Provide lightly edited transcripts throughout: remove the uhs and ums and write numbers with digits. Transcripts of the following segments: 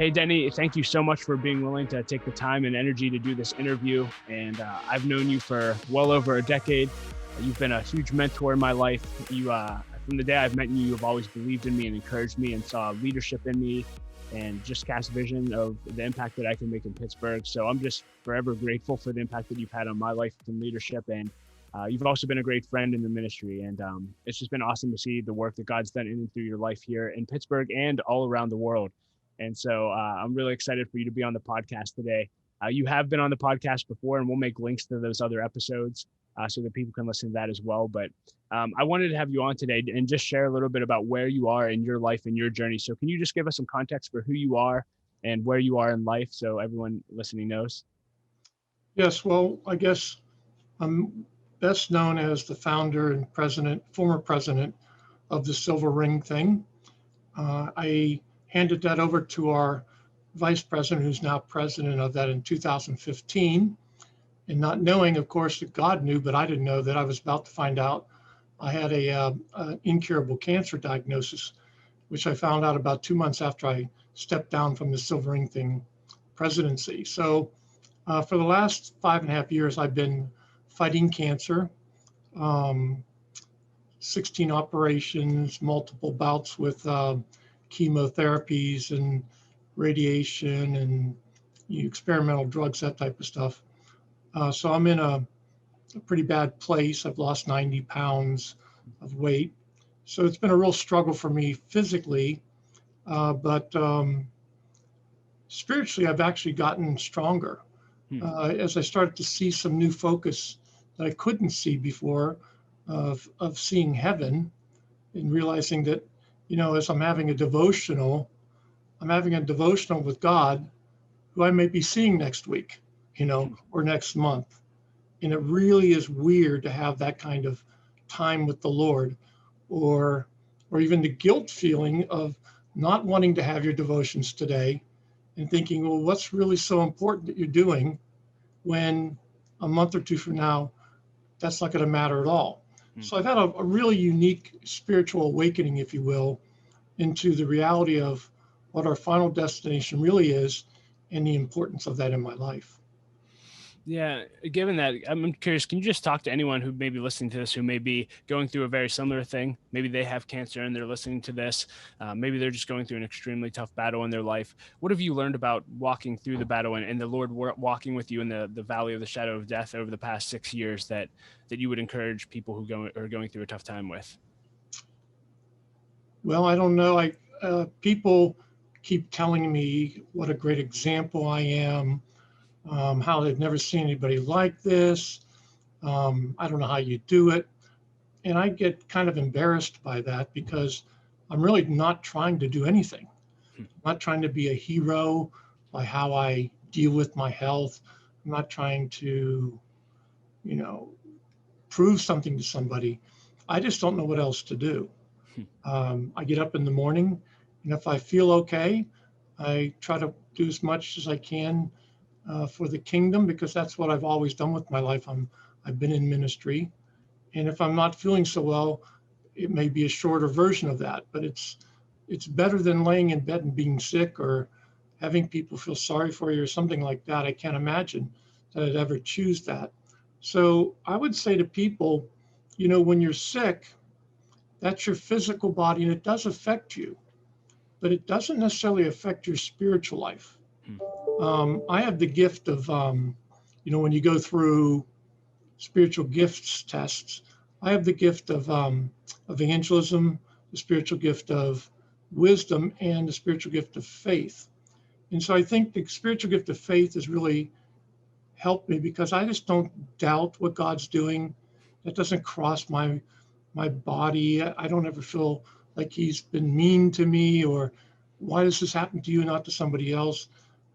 Hey, Denny, thank you so much for being willing to take the time and energy to do this interview. And I've known you for well over a decade. You've been a huge mentor in my life. From the day I've met you, you've always believed in me and encouraged me and saw leadership in me and just cast vision of the impact that I can make in Pittsburgh. So I'm just forever grateful for the impact that you've had on my life and leadership. And you've also been a great friend in the ministry. And it's just been awesome to see the work that God's done in and through your life here in Pittsburgh and all around the world. And so I'm really excited for you to be on the podcast today. You have been on the podcast before, and we'll make links to those other episodes so that people can listen to that as well. But I wanted to have you on today and just share a little bit about where you are in your life and your journey. So can you just give us some context for who you are and where you are in life so everyone listening knows? Yes, well, I guess I'm best known as the founder and former president of the Silver Ring thing. I handed that over to our vice president, who's now president of that, in 2015. And not knowing, of course, that God knew, but I didn't know that I was about to find out I had an incurable cancer diagnosis, which I found out about 2 months after I stepped down from the Silver Ring thing presidency. So for the last 5.5 years, I've been fighting cancer, 16 operations, multiple bouts with chemotherapies and radiation and experimental drugs, that type of stuff. So I'm in a pretty bad place. I've lost 90 pounds of weight. So it's been a real struggle for me physically, but spiritually, I've actually gotten stronger as I started to see some new focus that I couldn't see before of seeing heaven and realizing that, as I'm having a devotional with God, who I may be seeing next week, or next month. And it really is weird to have that kind of time with the Lord, or even the guilt feeling of not wanting to have your devotions today and thinking, well, what's really so important that you're doing when a month or two from now, that's not going to matter at all. So I've had a really unique spiritual awakening, if you will, into the reality of what our final destination really is and the importance of that in my life. Yeah, given that, I'm curious, can you just talk to anyone who may be listening to this, who may be going through a very similar thing? Maybe they have cancer and they're listening to this. Maybe they're just going through an extremely tough battle in their life. What have you learned about walking through the battle and the Lord walking with you in the valley of the shadow of death over the past 6 years that you would encourage people who are going through a tough time with? Well, I don't know. People keep telling me what a great example I am. How they've never seen anybody like this. I don't know how you do it. And I get kind of embarrassed by that because I'm really not trying to do anything. I'm not trying to be a hero by how I deal with my health. I'm not trying to, prove something to somebody. I just don't know what else to do. I get up in the morning, and if I feel okay, I try to do as much as I can for the kingdom, because that's what I've always done with my life. I've been in ministry, and if I'm not feeling so well, it may be a shorter version of that, but it's better than laying in bed and being sick or having people feel sorry for you or something like that. I can't imagine that I'd ever choose that. So I would say to people, when you're sick, that's your physical body and it does affect you, but it doesn't necessarily affect your spiritual life. I have the gift of, when you go through spiritual gifts tests, I have the gift of evangelism, the spiritual gift of wisdom, and the spiritual gift of faith. And so I think the spiritual gift of faith has really helped me because I just don't doubt what God's doing. That doesn't cross my body. I don't ever feel like he's been mean to me or why does this happen to you, not to somebody else.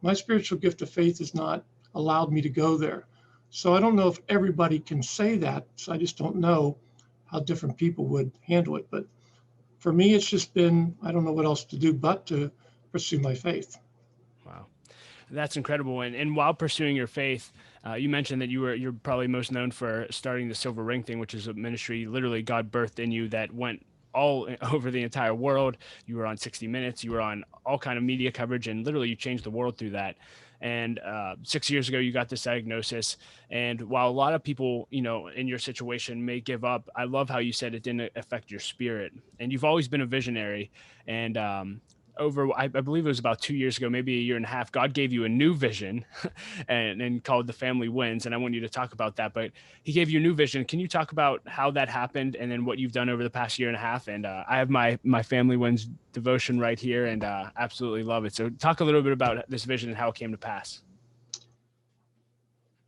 My spiritual gift of faith has not allowed me to go there. So I don't know if everybody can say that. So I just don't know how different people would handle it. But for me, it's just been, I don't know what else to do but to pursue my faith. Wow. That's incredible. And while pursuing your faith, you mentioned that you're probably most known for starting the Silver Ring thing, which is a ministry literally God birthed in you that went all over the entire world. You were on 60 Minutes. You were on all kind of media coverage, and literally you changed the world through that. And 6 years ago, you got this diagnosis. And while a lot of people, in your situation may give up, I love how you said it didn't affect your spirit. And you've always been a visionary. And I believe it was about 2 years ago, maybe a year and a half, God gave you a new vision and called The Family Wins. And I want you to talk about that. But he gave you a new vision. Can you talk about how that happened and then what you've done over the past year and a half? And I have my Family Wins devotion right here and absolutely love it. So talk a little bit about this vision and how it came to pass.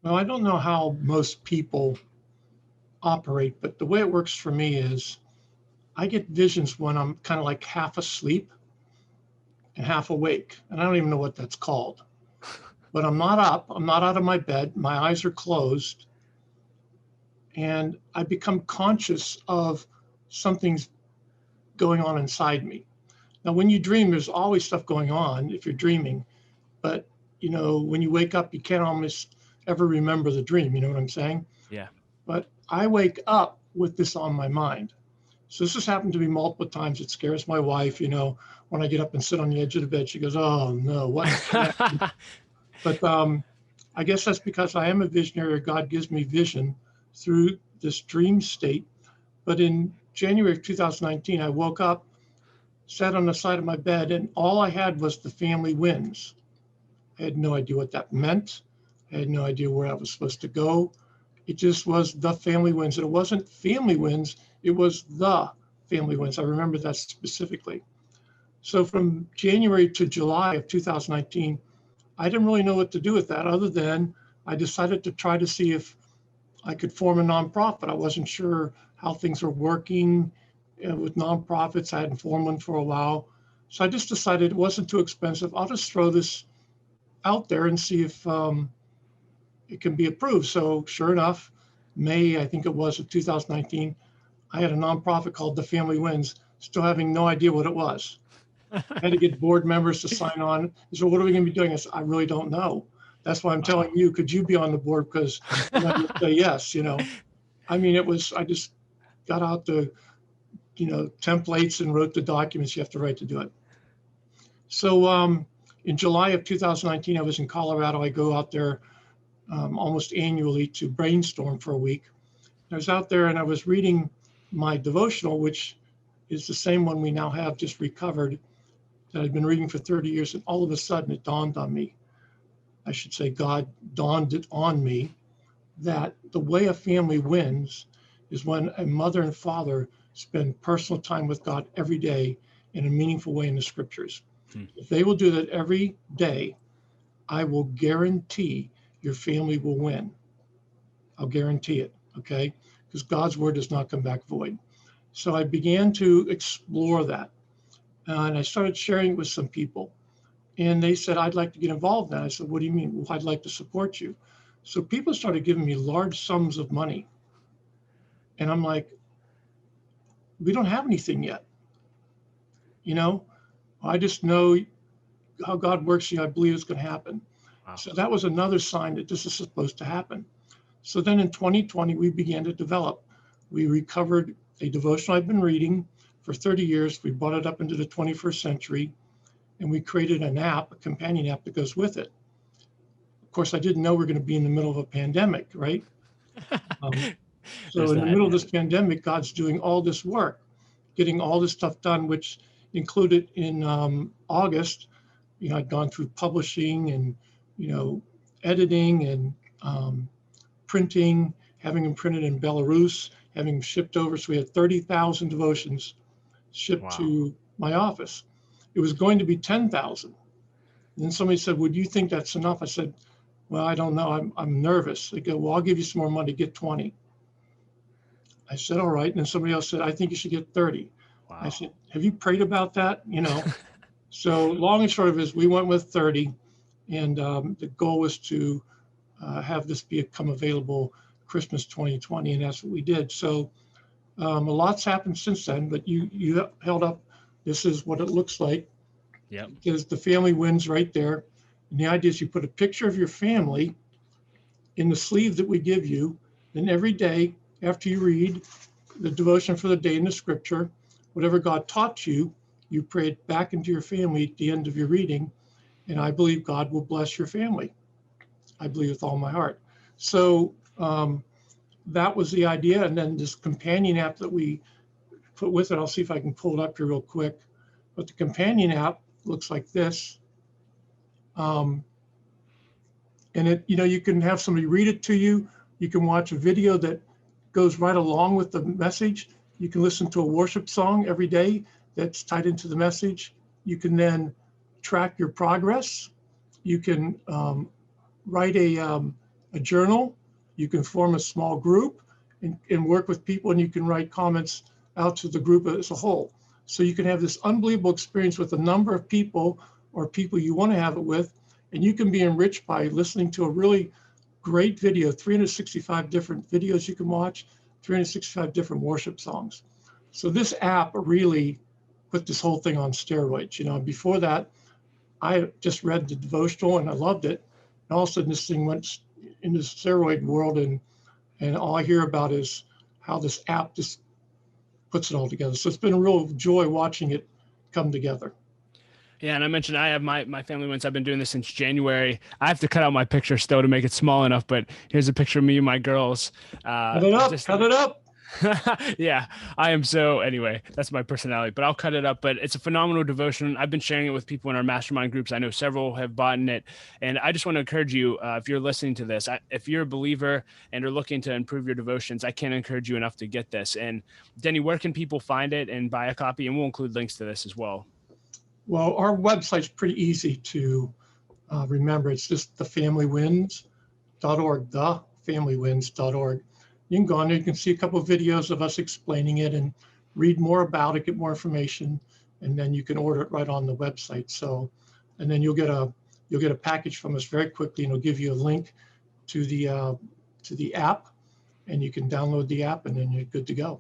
Well, I don't know how most people operate, but the way it works for me is I get visions when I'm kind of like half asleep and half awake. And I don't even know what that's called. But I'm not up, I'm not out of my bed, my eyes are closed, and I become conscious of something's going on inside me. Now, when you dream, there's always stuff going on if you're dreaming, but when you wake up, you can't almost ever remember the dream, you know what I'm saying? Yeah. But I wake up with this on my mind. So this has happened to me multiple times. It scares my wife, when I get up and sit on the edge of the bed, she goes, "Oh no, what?" But I guess that's because I am a visionary. God gives me vision through this dream state. But in January of 2019, I woke up, sat on the side of my bed, and all I had was The Family Wins. I had no idea what that meant. I had no idea where I was supposed to go. It just was The Family Wins. And it wasn't Family Wins, it was The Family Wins. I remember that specifically. So from January to July of 2019, I didn't really know what to do with that other than I decided to try to see if I could form a nonprofit. I wasn't sure how things were working with nonprofits. I hadn't formed one for a while. So I just decided it wasn't too expensive. I'll just throw this out there and see if it can be approved. So sure enough, May, I think it was, of 2019, I had a nonprofit called The Family Wins, still having no idea what it was. I had to get board members to sign on. So what are we going to be doing? I said, I really don't know. That's why I'm telling you, could you be on the board? Because I would say yes, I mean, I just got out the, templates and wrote the documents you have to write to do it. So in July of 2019, I was in Colorado. I go out there almost annually to brainstorm for a week. I was out there and I was reading my devotional, which is the same one we now have just recovered, that I'd been reading for 30 years. And all of a sudden it dawned on me, I should say God dawned it on me, that the way a family wins is when a mother and father spend personal time with God every day in a meaningful way in the scriptures. If they will do that every day, I will guarantee your family will win. I'll guarantee it, okay? Because God's word does not come back void. So I began to explore that. And I started sharing it with some people. And they said, I'd like to get involved in that. I said, what do you mean? Well, I'd like to support you. So people started giving me large sums of money. And I'm like, we don't have anything yet. I just know how God works. I believe it's going to happen. Wow. So that was another sign that this is supposed to happen. So then in 2020, we began to develop. We recovered a devotional I've been reading for 30 years. We brought it up into the 21st century, and we created an app, a companion app that goes with it. Of course, I didn't know we were going to be in the middle of a pandemic, right? So in the middle of this pandemic, God's doing all this work, getting all this stuff done, which included in August, I'd gone through publishing and, editing and printing, having them printed in Belarus, having them shipped over. So we had 30,000 devotions shipped to my office. It was going to be 10,000. And then somebody said, would you think that's enough? I said, well, I don't know. I'm nervous. They go, well, I'll give you some more money, get 20. I said, all right. And then somebody else said, I think you should get 30. Wow. I said, have you prayed about that? So long and short of it is we went with 30. And the goal was to have this become available Christmas 2020. And that's what we did. So a lot's happened since then, but you held up, this is what it looks like. Yeah. Because the family wins right there. And the idea is you put a picture of your family in the sleeve that we give you. Then every day after you read the devotion for the day in the scripture, whatever God taught you, you pray it back into your family at the end of your reading. And I believe God will bless your family. I believe with all my heart. So that was the idea. And then this companion app that we put with it, I'll see if I can pull it up here real quick. But the companion app looks like this. And it, you can have somebody read it to you. You can watch a video that goes right along with the message. You can listen to a worship song every day that's tied into the message. You can then track your progress. You can write a journal. You can form a small group and work with people, and you can write comments out to the group as a whole. So you can have this unbelievable experience with a number of people or people you want to have it with, and you can be enriched by listening to a really great video, 365 different videos you can watch, 365 different worship songs. So this app really put this whole thing on steroids. Before that, I just read the devotional and I loved it. And all of a sudden this thing went into the steroid world, and all I hear about is how this app just puts it all together. So it's been a real joy watching it come together. Yeah, and I mentioned I have my family wins. I've been doing this since January. I have to cut out my picture still to make it small enough, but here's a picture of me and my girls. Cut it up. Yeah, I am. So anyway, that's my personality, but I'll cut it up. But it's a phenomenal devotion. I've been sharing it with people in our mastermind groups. I know several have bought in it. And I just want to encourage you, if you're listening to this, if you're a believer and are looking to improve your devotions, I can't encourage you enough to get this. And Denny, where can people find it and buy a copy? And we'll include links to this as well. Well, our website's pretty easy to remember. It's just thefamilywins.org, thefamilywins.org. You can go on there, you can see a couple of videos of us explaining it and read more about it, get more information, and then you can order it right on the website. So, and then you'll get a package from us very quickly, and it'll give you a link to the app, and you can download the app, and then you're good to go.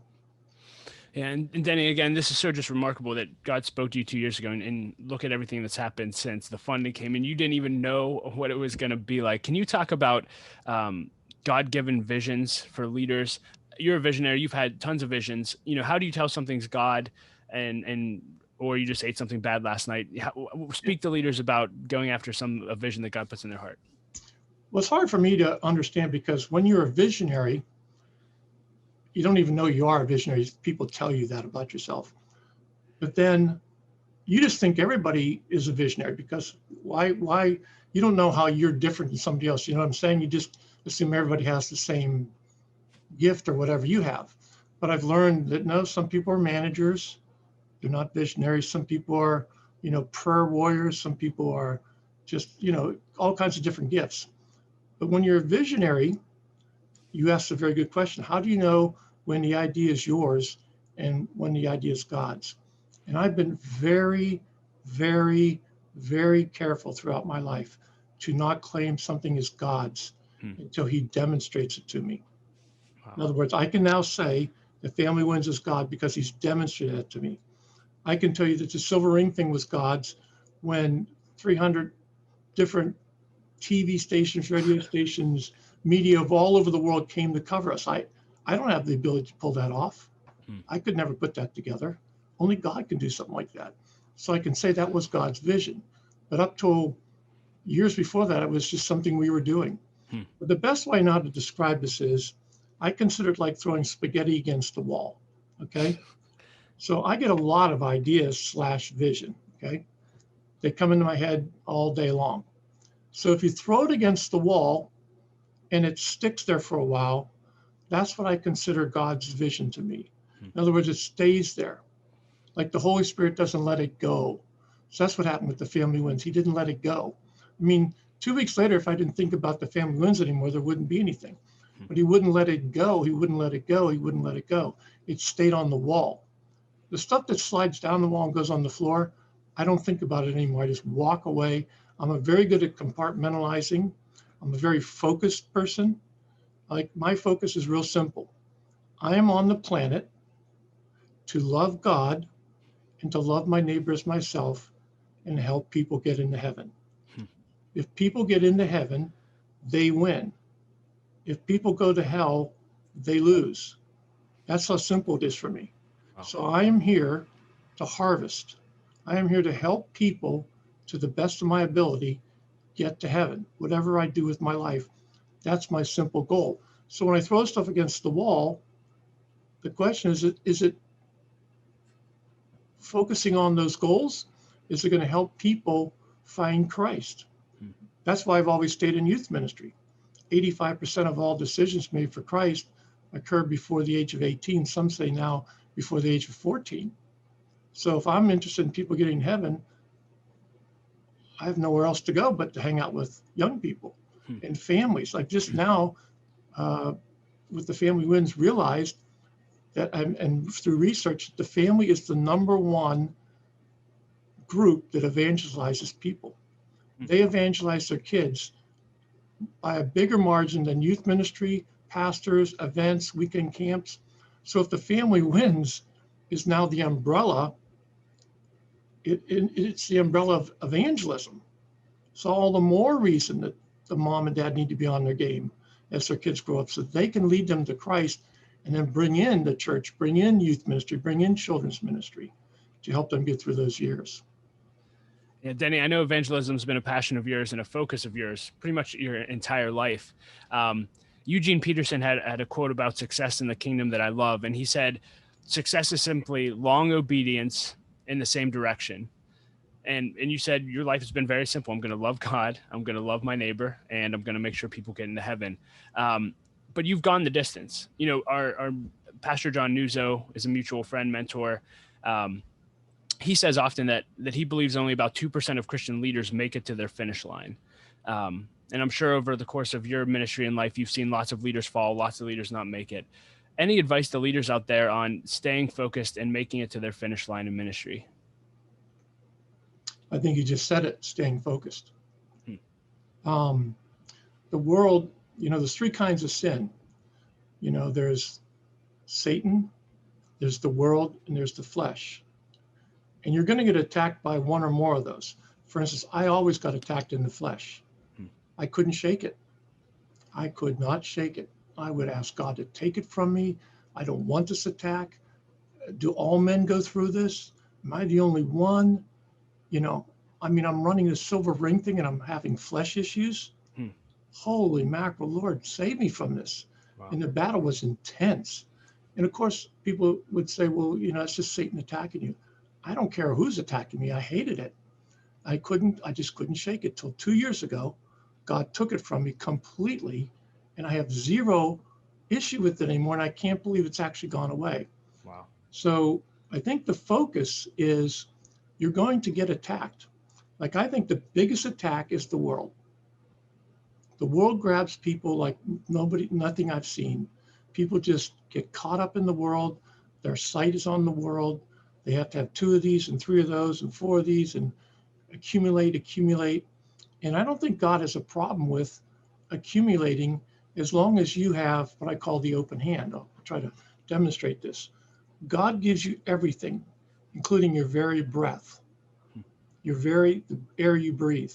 And Denny, again, this is so just remarkable that God spoke to you 2 years ago, and look at everything that's happened since the funding came in. You didn't even know what it was going to be like. Can you talk about God-given visions for leaders? You're a visionary. You've had tons of visions. How do you tell something's God or you just ate something bad last night? Speak to leaders about going after a vision that God puts in their heart. Well, it's hard for me to understand, because when you're a visionary, you don't even know you are a visionary. People tell you that about yourself. But then you just think everybody is a visionary, because why you don't know how you're different than somebody else. You know what I'm saying? You just assume everybody has the same gift or whatever you have. But I've learned that no, some people are managers. They're not visionaries. Some people are, prayer warriors. Some people are just, all kinds of different gifts. But when you're a visionary, you asked a very good question. How do you know when the idea is yours and when the idea is God's? And I've been very, very, very careful throughout my life to not claim something is God's until he demonstrates it to me. Wow. In other words, I can now say the Family Wins is God because he's demonstrated it to me. I can tell you that the Silver Ring thing was God's when 300 different TV stations, radio stations, media of all over the world came to cover us. I don't have the ability to pull that off. I could never put that together. Only God can do something like that. So I can say that was God's vision. But up till years before that, it was just something we were doing. But the best way now to describe this is, I consider it like throwing spaghetti against the wall, okay? So I get a lot of ideas / vision, okay? They come into my head all day long. So if you throw it against the wall and it sticks there for a while, that's what I consider God's vision to me. In other words, it stays there. Like the Holy Spirit doesn't let it go. So that's what happened with the Family Wins. He didn't let it go. I mean, 2 weeks later, if I didn't think about the Family Wins anymore, there wouldn't be anything. But he wouldn't let it go. He wouldn't let it go. He wouldn't let it go. It stayed on the wall. The stuff that slides down the wall and goes on the floor, I don't think about it anymore. I just walk away. I'm very good at compartmentalizing. I'm a very focused person. Like, my focus is real simple. I am on the planet to love God and to love my neighbor as myself and help people get into heaven. If people get into heaven, they win. If people go to hell, they lose. That's how simple it is for me. Wow. So I am here to harvest. I am here to help people to the best of my ability get to heaven. Whatever I do with my life, that's my simple goal. So when I throw stuff against the wall, the question is it focusing on those goals? Is it going to help people find Christ? Hmm. That's why I've always stayed in youth ministry. 85% of all decisions made for Christ occurred before the age of 18. Some say now before the age of 14. So if I'm interested in people getting heaven, I have nowhere else to go but to hang out with young people and families. Like just now, with the Family Wins, realized that, and through research, the family is the number one group that evangelizes people. They evangelize their kids by a bigger margin than youth ministry, pastors, events, weekend camps. So if the Family Wins is now the umbrella, it's the umbrella of evangelism. So all the more reason that the mom and dad need to be on their game as their kids grow up so they can lead them to Christ and then bring in the church, bring in youth ministry, bring in children's ministry to help them get through those years. Yeah, Denny, I know evangelism has been a passion of yours and a focus of yours pretty much your entire life. Eugene Peterson had a quote about success in the kingdom that I love. And he said, success is simply long obedience in the same direction. And you said your life has been very simple. I'm going to love God. I'm going to love my neighbor, and I'm going to make sure people get into heaven. But you've gone the distance. You know, our Pastor John Nuzzo is a mutual friend, mentor. He says often that he believes only about 2% of Christian leaders make it to their finish line. And I'm sure over the course of your ministry and life, you've seen lots of leaders fall, lots of leaders not make it. Any advice to leaders out there on staying focused and making it to their finish line in ministry? I think you just said it, staying focused. The world, you know, there's three kinds of sin. You know, there's Satan, there's the world, and there's the flesh. And you're going to get attacked by one or more of those. For instance, I always got attacked in the flesh. I couldn't shake it. I could not shake it. I would ask God to take it from me. I don't want this attack. Do all men go through this? Am I the only one? You know, I mean, I'm running this silver ring thing and I'm having flesh issues. Holy mackerel, Lord, save me from this. Wow. And the battle was intense. And of course, people would say, well, you know, it's just Satan attacking you. I don't care who's attacking me. I hated it. I just couldn't shake it till 2 years ago. God took it from me completely. And I have zero issue with it anymore. And I can't believe it's actually gone away. Wow. So I think the focus is you're going to get attacked. Like, I think the biggest attack is the world. The world grabs people like nothing I've seen. People just get caught up in the world. Their sight is on the world. They have to have 2 of these and 3 of those and 4 of these and accumulate. And I don't think God has a problem with accumulating as long as you have what I call the open hand. I'll try to demonstrate this. God gives you everything, including your very breath, the air you breathe.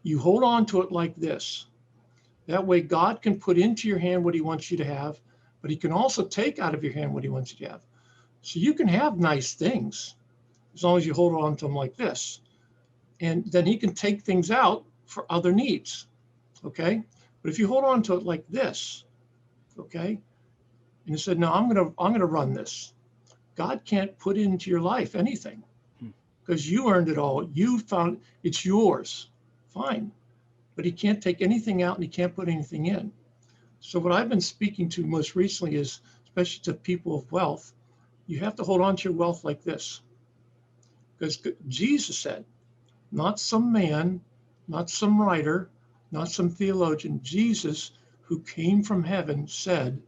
You hold on to it like this. That way God can put into your hand what he wants you to have, but he can also take out of your hand what he wants you to have. So you can have nice things as long as you hold on to them like this. And then he can take things out for other needs, okay? But if you hold on to it like this, okay, and you said, no, I'm gonna run this. God can't put into your life anything because you earned it all. You found it's yours, fine. But he can't take anything out and he can't put anything in. So what I've been speaking to most recently is, especially to people of wealth, you have to hold on to your wealth like this. Because Jesus said, not some man, not some writer, not some theologian, Jesus, who came from heaven, said,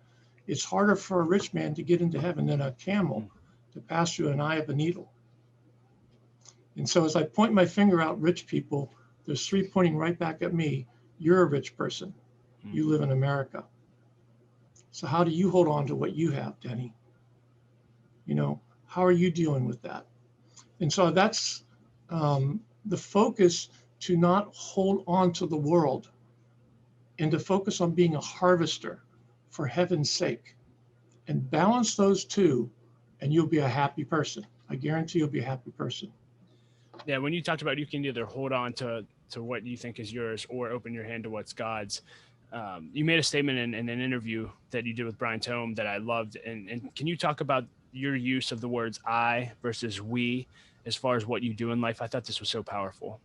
it's harder for a rich man to get into heaven than a camel to pass through an eye of a needle. And so as I point my finger out, rich people, there's 3 pointing right back at me. You're a rich person. You live in America. So how do you hold on to what you have, Denny? You know, how are you dealing with that? And so that's the focus, to not hold on to the world and to focus on being a harvester for heaven's sake and balance those two. and you'll be a happy person. I guarantee you'll be a happy person. Yeah, when you talked about you can either hold on to what you think is yours or open your hand to what's God's. You made a statement in an interview that you did with Brian Tome that I loved. And can you talk about your use of the words I versus we as far as what you do in life? I thought this was so powerful.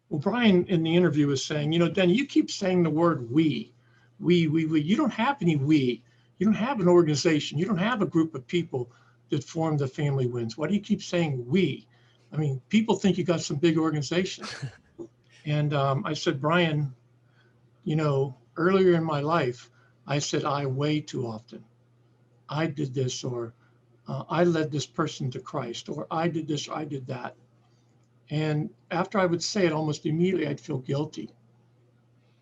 Well, Brian in the interview was saying, Denny, you keep saying the word we. You don't have any we. You don't have an organization. You don't have a group of people that form the Family Wins. Why do you keep saying we? I mean, people think you got some big organization. And I said, Brian, earlier in my life, I said I way too often. I did this, or I led this person to Christ, or I did this, or I did that. And after I would say it, almost immediately I'd feel guilty.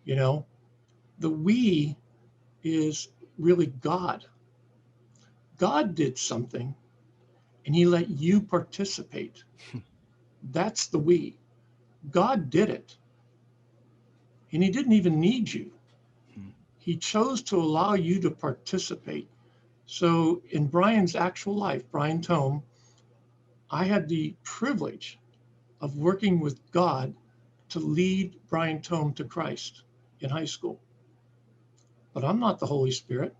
The we is really God. God did something and he let you participate. That's the we. God did it. And he didn't even need you. He chose to allow you to participate. So in Brian's actual life, Brian Tome, I had the privilege of working with God to lead Brian Tome to Christ in high school. But I'm not the Holy Spirit.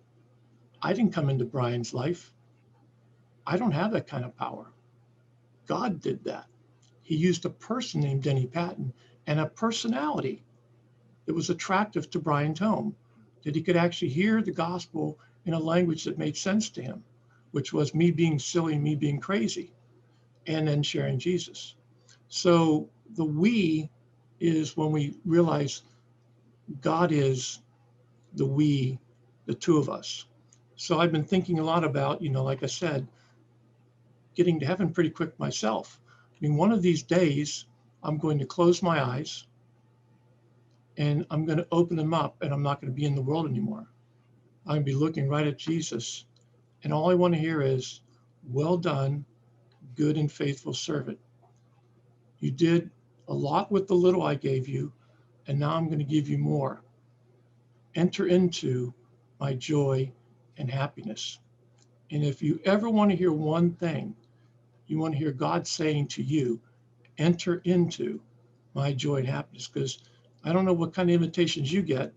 I didn't come into Brian's life. I don't have that kind of power. God did that. He used a person named Denny Pattyn and a personality that was attractive to Brian Tome, that he could actually hear the gospel in a language that made sense to him, which was me being silly, me being crazy, and then sharing Jesus. So the we is when we realize God is the we, the two of us. So I've been thinking a lot about, like I said, getting to heaven pretty quick myself. I mean, one of these days, I'm going to close my eyes and I'm going to open them up, and I'm not going to be in the world anymore. I'm going to be looking right at Jesus. And all I want to hear is, well done, good and faithful servant. You did a lot with the little I gave you, and now I'm going to give you more. Enter into my joy and happiness. And if you ever want to hear one thing, you want to hear God saying to you, enter into my joy and happiness. Because I don't know what kind of invitations you get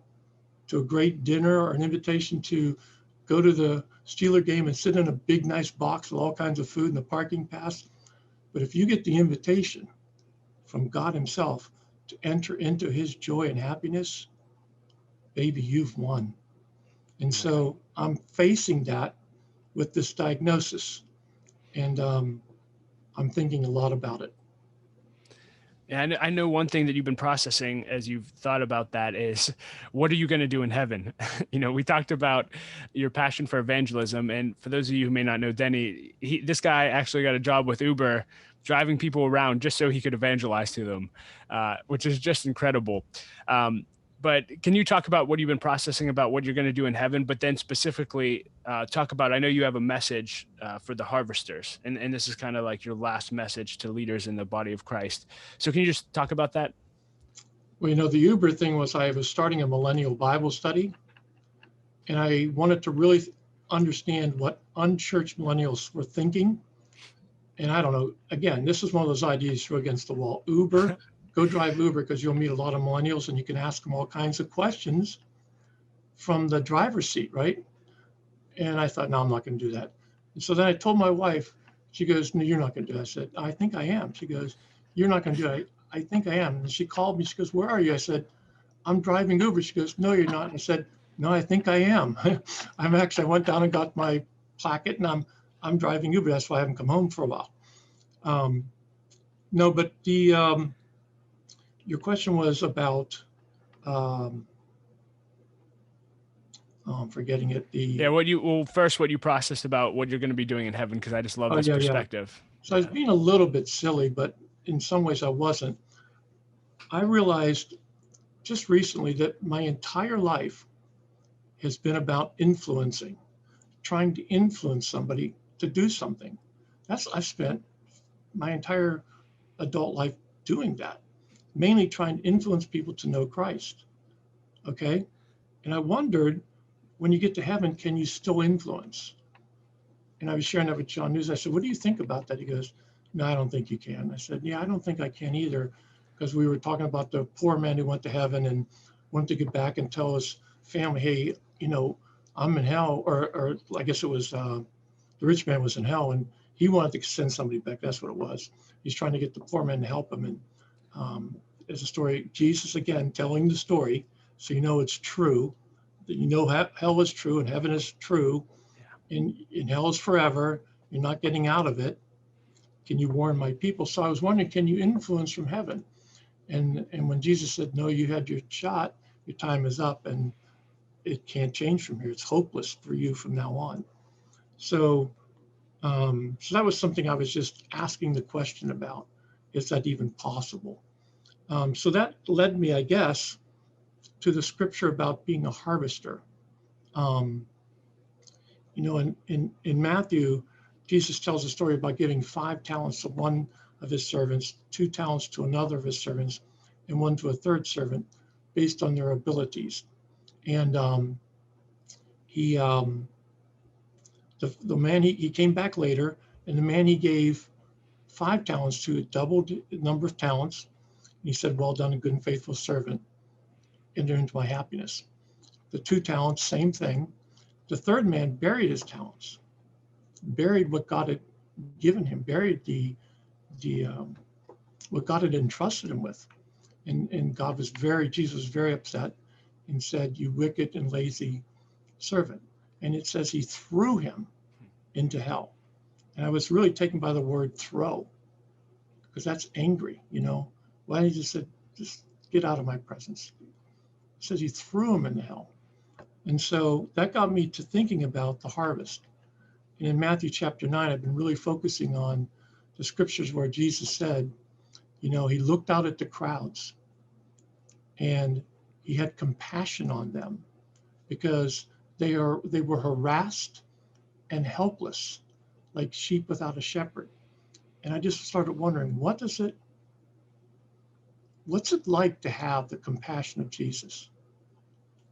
to a great dinner or an invitation to go to the Steeler game and sit in a big, nice box with all kinds of food and the parking pass. But if you get the invitation from God himself to enter into his joy and happiness, baby, you've won. And so I'm facing that with this diagnosis, and I'm thinking a lot about it. And I know one thing that you've been processing as you've thought about that is, what are you going to do in heaven? We talked about your passion for evangelism. And for those of you who may not know Denny, this guy actually got a job with Uber, driving people around just so he could evangelize to them, which is just incredible. But can you talk about what you've been processing about what you're going to do in heaven, but then specifically talk about, I know you have a message for the harvesters, and this is kind of like your last message to leaders in the body of Christ. So can you just talk about that? Well, the Uber thing was, I was starting a millennial Bible study, and I wanted to really understand what unchurched millennials were thinking. And I don't know, again, this is one of those ideas throw against the wall. Uber, go drive Uber, because you'll meet a lot of millennials and you can ask them all kinds of questions from the driver's seat, right? And I thought, no, I'm not going to do that. And so then I told my wife. She goes, no, you're not going to do that. I said, I think I am. She goes, you're not going to do it. I think I am. And she called me. She goes, where are you? I said, I'm driving Uber. She goes, no, you're not. And I said, no, I think I am. I went down and got my placket, and I'm driving Uber. That's why I haven't come home for a while. No, but your question was about, I'm forgetting it. What you processed about what you're going to be doing in heaven, because I just love this perspective. Yeah. So I was being a little bit silly, but in some ways I wasn't. I realized just recently that my entire life has been about influencing, trying to influence somebody to do something. I've spent my entire adult life doing that, mainly trying to influence people to know Christ. Okay. And I wondered, when you get to heaven, can you still influence? And I was sharing that with John News. I said, what do you think about that? He goes, no, I don't think you can. I said, yeah, I don't think I can either, because we were talking about the poor man who went to heaven and wanted to get back and tell his family, hey, I'm in hell, or I guess it was the rich man was in hell, and he wanted to send somebody back. That's what it was. He's trying to get the poor man to help him. And there's a story, Jesus again telling the story, so it's true, that hell is true and heaven is true, and hell is forever. You're not getting out of it. Can you warn my people? So I was wondering, can you influence from heaven? And when Jesus said, no, you had your shot, your time is up, and it can't change from here. It's hopeless for you from now on. So that was something I was just asking the question about. Is that even possible? So that led me, I guess, to the scripture about being a harvester. In Matthew, Jesus tells a story about giving 5 talents to one of his servants, 2 talents to another of his servants, and 1 to a third servant based on their abilities. And the man, he came back later, and the man he gave 5 talents to doubled the number of talents. He said, well done, a good and faithful servant, enter into my happiness. The 2 talents, same thing. The third man buried his talents, buried what God had given him, buried the what God had entrusted him with. And Jesus was very upset and said, you wicked and lazy servant. And it says he threw him into hell. And I was really taken by the word throw, because that's angry, Why didn't he just get out of my presence? It says he threw him into hell. And so that got me to thinking about the harvest. And in Matthew chapter 9, I've been really focusing on the scriptures where Jesus said, he looked out at the crowds and he had compassion on them because they were harassed and helpless, like sheep without a shepherd. And I just started wondering, what's it like to have the compassion of Jesus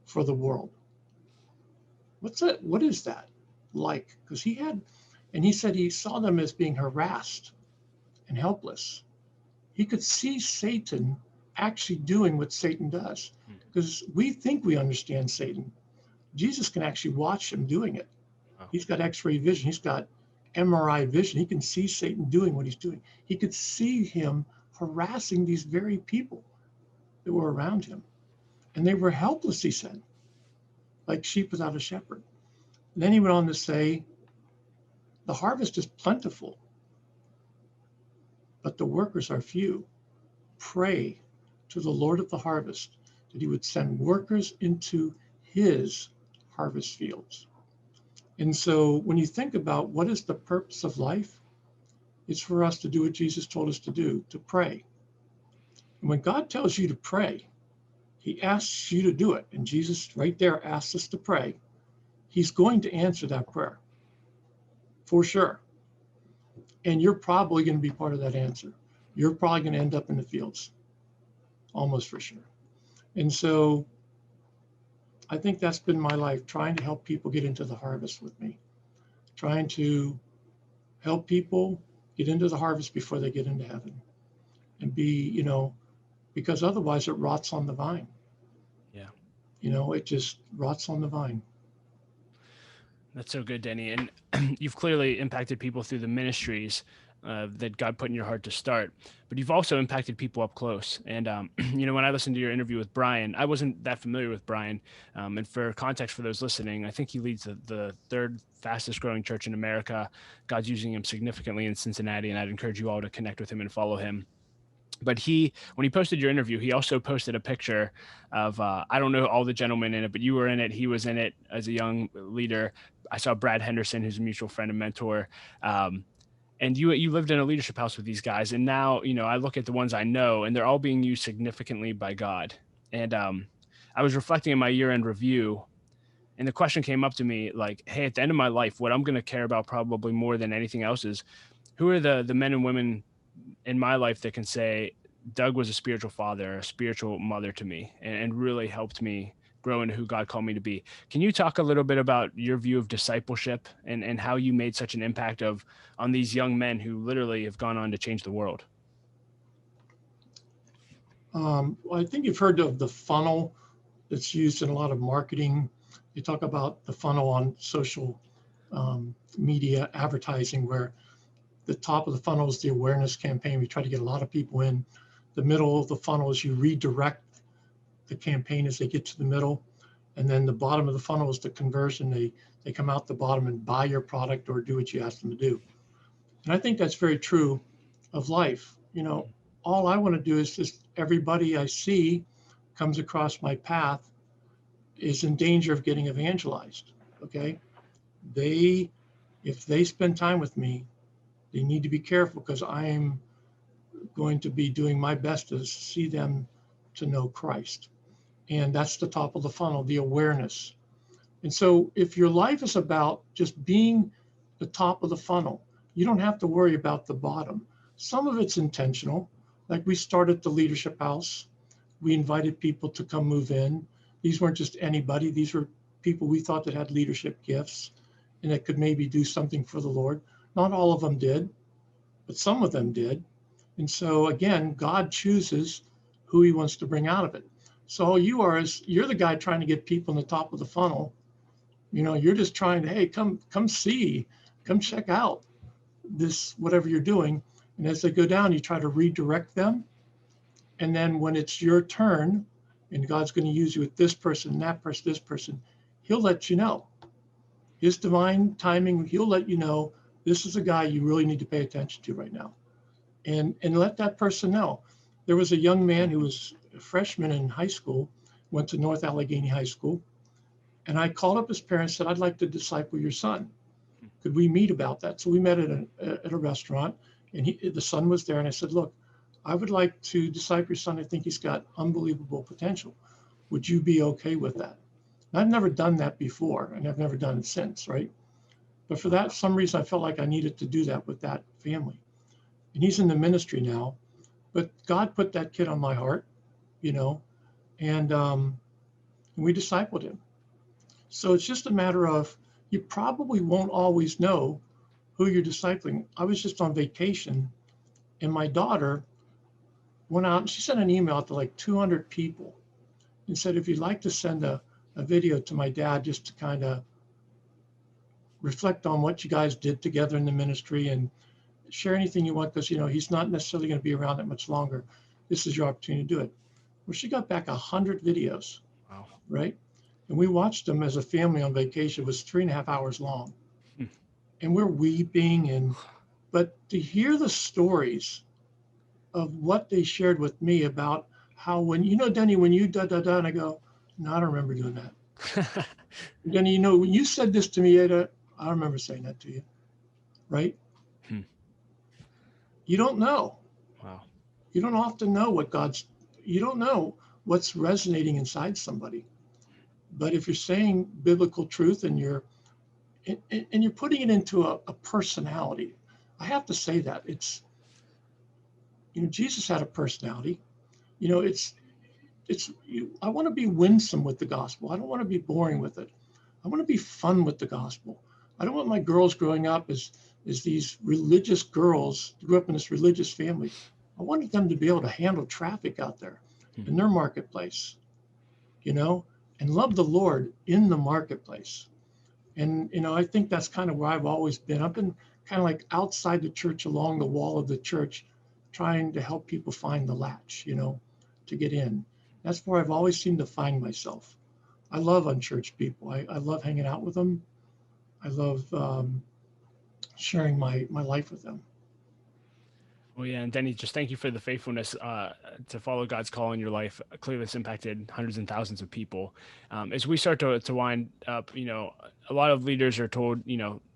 for the world? What is that like? Because he said he saw them as being harassed and helpless. He could see Satan actually doing what Satan does, because we think we understand Satan. Jesus can actually watch him doing it. Wow. He's got X-ray vision. He's got MRI vision. He can see Satan doing what he's doing. He could see him harassing these very people that were around him. And they were helpless, he said, like sheep without a shepherd. And then he went on to say, the harvest is plentiful, but the workers are few. Pray to the Lord of the harvest that he would send workers into his harvest fields. And so when you think about what is the purpose of life, it's for us to do what Jesus told us to do, to pray. And when God tells you to pray, he asks you to do it. And Jesus right there asks us to pray. He's going to answer that prayer, for sure. And you're probably going to be part of that answer. You're probably going to end up in the fields, almost for sure. And so I think that's been my life, trying to help people get into the harvest with me, trying to help people get into the harvest before they get into heaven, and be, because otherwise it rots on the vine. Yeah. It just rots on the vine. That's so good, Denny. And you've clearly impacted people through the ministries that God put in your heart to start, but you've also impacted people up close. And, when I listened to your interview with Brian, I wasn't that familiar with Brian. And for context for those listening, I think he leads the 3rd fastest growing church in America. God's using him significantly in Cincinnati, and I'd encourage you all to connect with him and follow him. But when he posted your interview, he also posted a picture of, I don't know all the gentlemen in it, but you were in it. He was in it as a young leader. I saw Brad Henderson, who's a mutual friend and mentor. And you lived in a leadership house with these guys. And now, I look at the ones I know, and they're all being used significantly by God. And I was reflecting in my year-end review, and the question came up to me like, hey, at the end of my life, what I'm going to care about probably more than anything else is who are the men and women in my life that can say, Doug was a spiritual father, a spiritual mother to me, and really helped me grow into who God called me to be. Can you talk a little bit about your view of discipleship and how you made such an impact on these young men who literally have gone on to change the world? Well, I think you've heard of the funnel that's used in a lot of marketing. They talk about the funnel on social media advertising, where the top of the funnel is the awareness campaign. We try to get a lot of people in. The middle of the funnel is you redirect the campaign as they get to the middle. And then the bottom of the funnel is the conversion. They come out the bottom and buy your product or do what you ask them to do. And I think that's very true of life. All I want to do is just everybody I see comes across my path is in danger of getting evangelized. Okay. If they spend time with me, they need to be careful, because I'm going to be doing my best to see them to know Christ. And that's the top of the funnel, the awareness. And so if your life is about just being the top of the funnel, you don't have to worry about the bottom. Some of it's intentional. Like we started the Leadership House. We invited people to come move in. These weren't just anybody. These were people we thought that had leadership gifts and that could maybe do something for the Lord. Not all of them did, but some of them did. And so again, God chooses who he wants to bring out of it. So all you are is you're the guy trying to get people in the top of the funnel. You're just trying to, hey, come see, come check out this, whatever you're doing. And as they go down, you try to redirect them. And then when it's your turn and God's going to use you with this person, that person, this person, he'll let you know. His divine timing, he'll let you know, this is a guy you really need to pay attention to right now. And let that person know. There was a young man who was a freshman in high school, went to North Allegheny High School. And I called up his parents, said, I'd like to disciple your son. Could we meet about that? So we met at a restaurant, and the son was there. And I said, look, I would like to disciple your son. I think he's got unbelievable potential. Would you be okay with that? And I've never done that before, and I've never done it since, right? But for that, some reason, I felt like I needed to do that with that family. And he's in the ministry now, but God put that kid on my heart, and we discipled him. So it's just a matter of, you probably won't always know who you're discipling. I was just on vacation, and my daughter went out and she sent an email out to like 200 people and said, if you'd like to send a video to my dad just to kind of reflect on what you guys did together in the ministry and share anything you want, because he's not necessarily going to be around that much longer. This is your opportunity to do it. Well, she got back 100 videos. Wow. Right? And we watched them as a family on vacation. It was 3.5 hours long. And we're weeping, but to hear the stories of what they shared with me about how Denny, when you da-da-da, and I go, no, I don't remember doing that. Denny, when you said this to me, I remember saying that to you, right? You don't know. Wow. You don't often know you don't know what's resonating inside somebody. But if you're saying biblical truth and you're putting it into a personality, I have to say that it's, Jesus had a personality. I want to be winsome with the gospel. I don't want to be boring with it. I want to be fun with the gospel. I don't want my girls growing up as these religious girls who grew up in this religious family. I wanted them to be able to handle traffic out there in their marketplace, and love the Lord in the marketplace. And, I think that's kind of where I've always been. I've been kind of like outside the church, along the wall of the church, trying to help people find the latch, to get in. That's where I've always seemed to find myself. I love unchurched people. I love hanging out with them. I love sharing my life with them. Well, yeah, and Denny, just thank you for the faithfulness to follow God's call in your life. Clearly, it's impacted hundreds and thousands of people. As we start to wind up, a lot of leaders are told,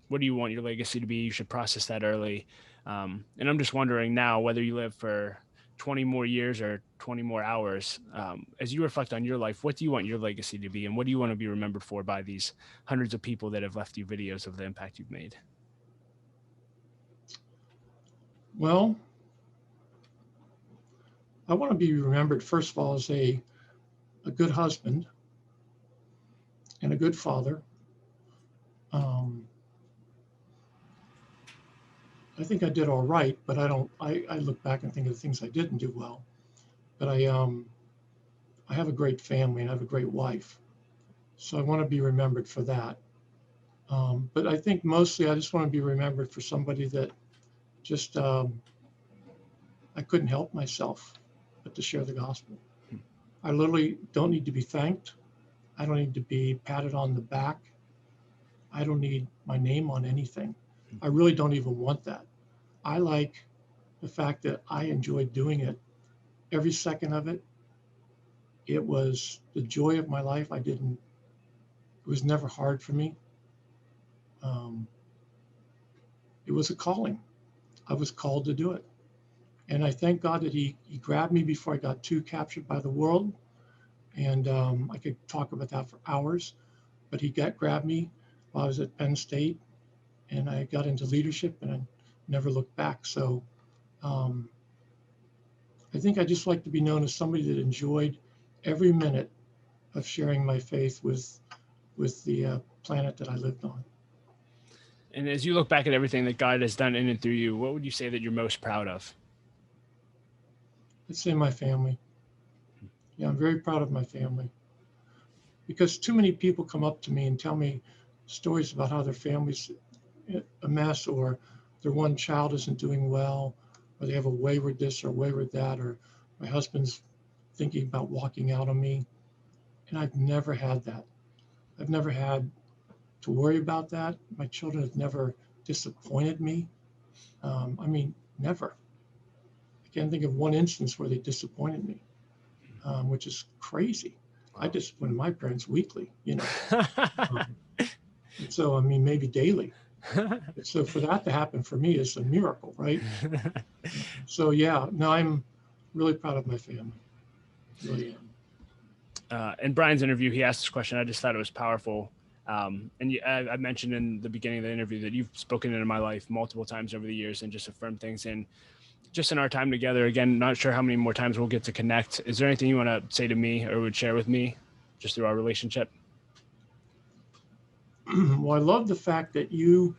what do you want your legacy to be? You should process that early. And I'm just wondering now, whether you live for 20 more years or 20 more hours, as you reflect on your life, what do you want your legacy to be? And what do you want to be remembered for by these hundreds of people that have left you videos of the impact you've made? Well, I want to be remembered, first of all, as a good husband, and a good father. I think I did all right, but I look back and think of the things I didn't do well. But I have a great family and I have a great wife. So I want to be remembered for that. But I think mostly I just want to be remembered for somebody that just, I couldn't help myself but to share the gospel. I literally don't need to be thanked. I don't need to be patted on the back. I don't need my name on anything. I really don't even want that. I like the fact that I enjoyed doing it. Every second of it, it was the joy of my life. It was never hard for me. It was a calling. I was called to do it. And I thank God that he grabbed me before I got too captured by the world. And I could talk about that for hours, but he grabbed me while I was at Penn State, and I got into leadership, and I never looked back. So I think I just like to be known as somebody that enjoyed every minute of sharing my faith with the planet that I lived on. And as you look back at everything that God has done in and through you, what would you say that you're most proud of? I'd say my family. Yeah, I'm very proud of my family, because too many people come up to me and tell me stories about how their family's a mess, or their one child isn't doing well, or they have a wayward this or wayward that, or my husband's thinking about walking out on me. And I've never had that. I've never had to worry about that. My children have never disappointed me. Never. I can't think of one instance where they disappointed me, which is crazy. I disappointed my parents weekly, so, maybe daily. So for that to happen for me is a miracle, right? So yeah, no, I'm really proud of my family. Really am. In Brian's interview, he asked this question. I just thought it was powerful. I mentioned in the beginning of the interview that you've spoken into my life multiple times over the years and just affirmed things. And just in our time together, again, not sure how many more times we'll get to connect. Is there anything you want to say to me or would share with me just through our relationship? Well, I love the fact that you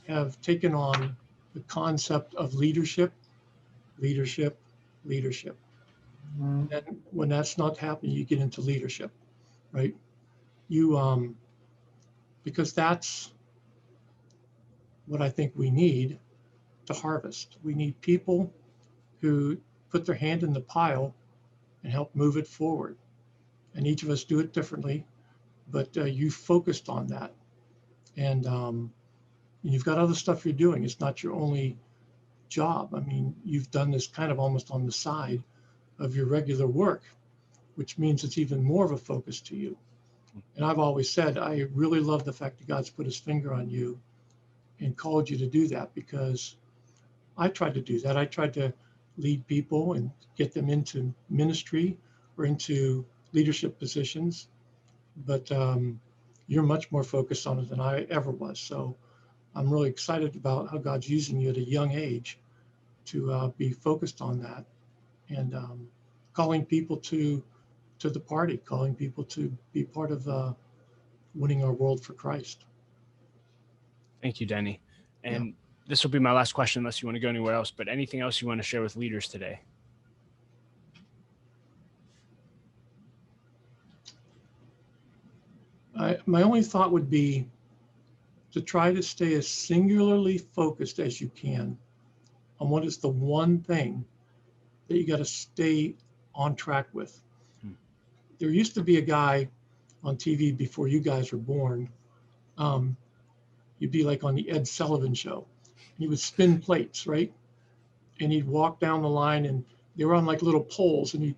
have taken on the concept of leadership. And then when that's not happening, you get into leadership, right? You, because that's what I think we need to harvest. We need people who put their hand in the pile and help move it forward. And each of us do it differently, but you focused on that. And you've got other stuff you're doing. It's not your only job. You've done this kind of almost on the side of your regular work, which means it's even more of a focus to you. And I've always said, I really love the fact that God's put his finger on you and called you to do that, because I tried to do that. I tried to lead people and get them into ministry or into leadership positions, but you're much more focused on it than I ever was. So I'm really excited about how God's using you at a young age to be focused on that, and calling people to the party, calling people to be part of winning our world for Christ. Thank you, Denny. And this will be my last question unless you want to go anywhere else, but anything else you want to share with leaders today? My only thought would be to try to stay as singularly focused as you can on what is the one thing that you got to stay on track with. There used to be a guy on TV before you guys were born. You'd be like on the Ed Sullivan show. He would spin plates, right? And he'd walk down the line, and they were on like little poles, and he'd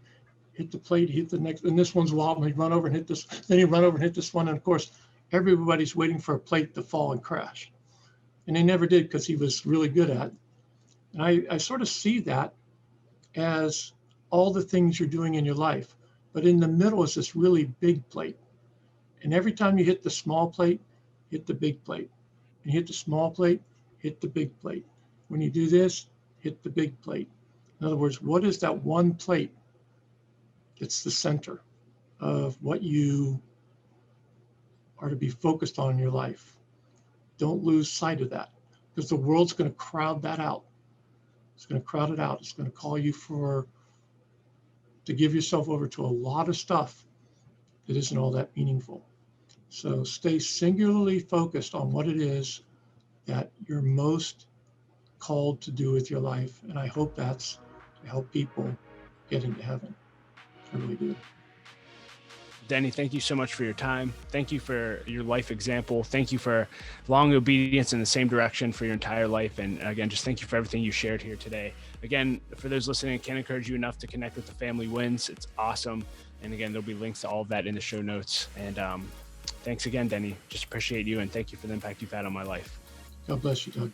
hit the plate, hit the next, and this one's wobbling. He'd run over and hit this, then he'd run over and hit this one. And of course, everybody's waiting for a plate to fall and crash. And they never did, because he was really good at it. And I sort of see that as all the things you're doing in your life. But in the middle is this really big plate. And every time you hit the small plate, hit the big plate. And you hit the small plate, hit the big plate. When you do this, hit the big plate. In other words, what is that one plate? It's the center of what you are to be focused on in your life. Don't lose sight of that, because the world's going to crowd that out. It's going to crowd it out. It's going to call you to give yourself over to a lot of stuff that isn't all that meaningful. So stay singularly focused on what it is that you're most called to do with your life. And I hope that's to help people get into heaven. I really do. Denny, thank you so much for your time. Thank you for your life example. Thank you for long obedience in the same direction for your entire life. And again, just thank you for everything you shared here today. Again, for those listening, I can't encourage you enough to connect with the Family Wins. It's awesome. And again, there'll be links to all of that in the show notes. And thanks again, Denny. Just appreciate you and thank you for the impact you've had on my life. God bless you, Doug.